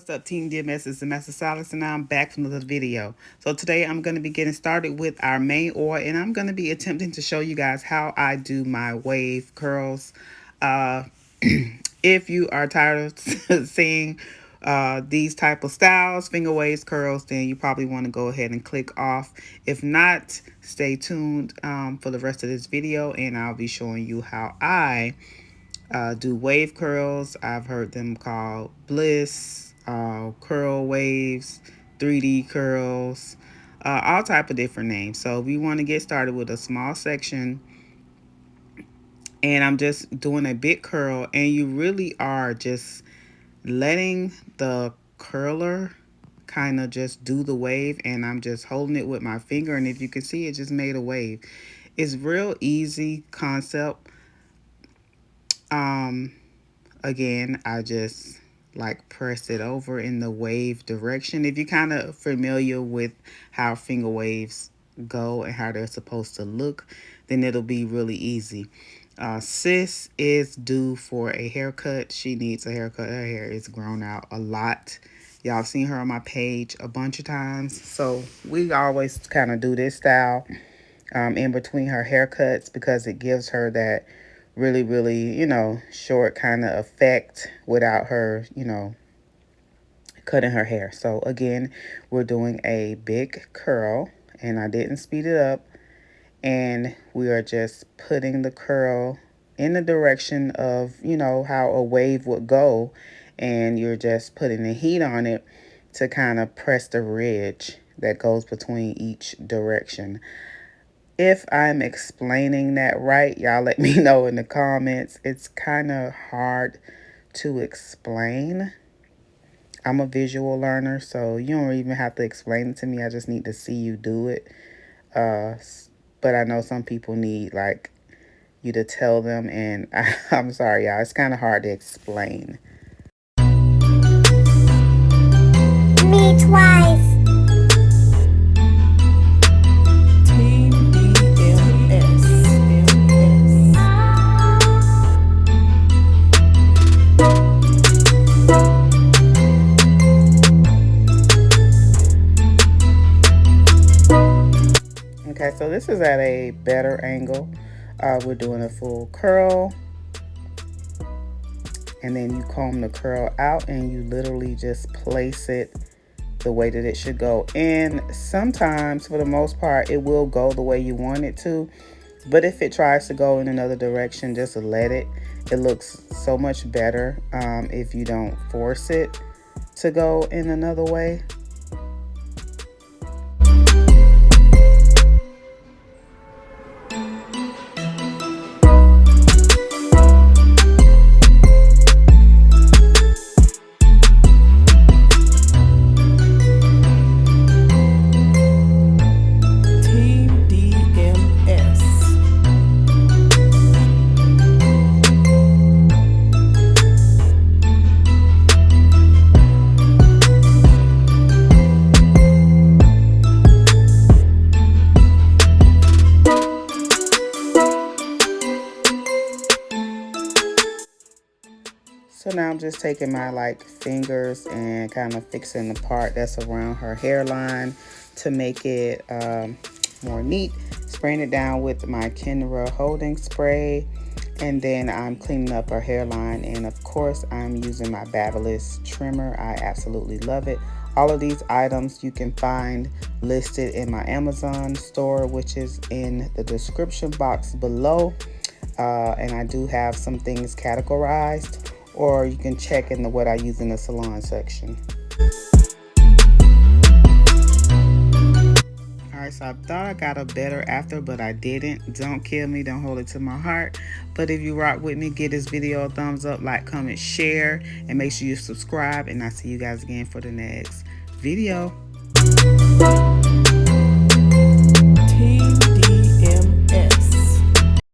What's up, Team DMS? It's the Master Stylist, and I'm back from another video. So today I'm going to be getting started with our main oil, and I'm going to be attempting to show you guys how I do my wave curls. If you are tired of seeing these type of styles, finger waves, curls, then you probably want to go ahead and click off. If not, stay tuned for the rest of this video, and I'll be showing you how I do wave curls. I've heard them called bliss, curl waves, 3D curls, all type of different names. So we want to get started with a small section, and I'm just doing a big curl, and you really are just letting the curler kind of just do the wave, and I'm just holding it with my finger, and if you can see, it just made a wave. It's real easy concept. Again, I just like press it over in the wave direction. If you're kind of familiar with how finger waves go and how they're supposed to look, then it'll be really easy. Sis is due for a haircut. She needs a haircut. Her hair is grown out a lot. Y'all have seen her on my page a bunch of times. So we always kind of do this style in between her haircuts because it gives her that really, short kind of effect without her, cutting her hair. So again, we're doing a big curl, and I didn't speed it up, and we are just putting the curl in the direction of, how a wave would go, and you're just putting the heat on it to kind of press the ridge that goes between each direction. If I'm explaining that right, y'all let me know in the comments. It's kind of hard to explain. I'm a visual learner, so you don't even have to explain it to me. I just need to see you do it. But I know some people need, like, you to tell them, and I'm sorry, y'all. It's kind of hard to explain. Me twice. Okay, so this is at a better angle. We're doing a full curl, and then you comb the curl out, and you literally just place it the way that it should go. And sometimes, for the most part, it will go the way you want it to, but if it tries to go in another direction, just let it. It looks so much better if you don't force it to go in another way. So now I'm just taking my fingers and kind of fixing the part that's around her hairline to make it more neat. Spraying it down with my Kenra holding spray, and then I'm cleaning up her hairline, and of course I'm using my Babyliss trimmer. I absolutely love it. All of these items you can find listed in my Amazon store, which is in the description box below. And I do have some things categorized, or you can check in what I use in the salon section. Alright, so I thought I got a better after, but I didn't. Don't kill me, don't hold it to my heart. But if you rock with me, give this video a thumbs up, like, comment, share, and make sure you subscribe. And I'll see you guys again for the next video.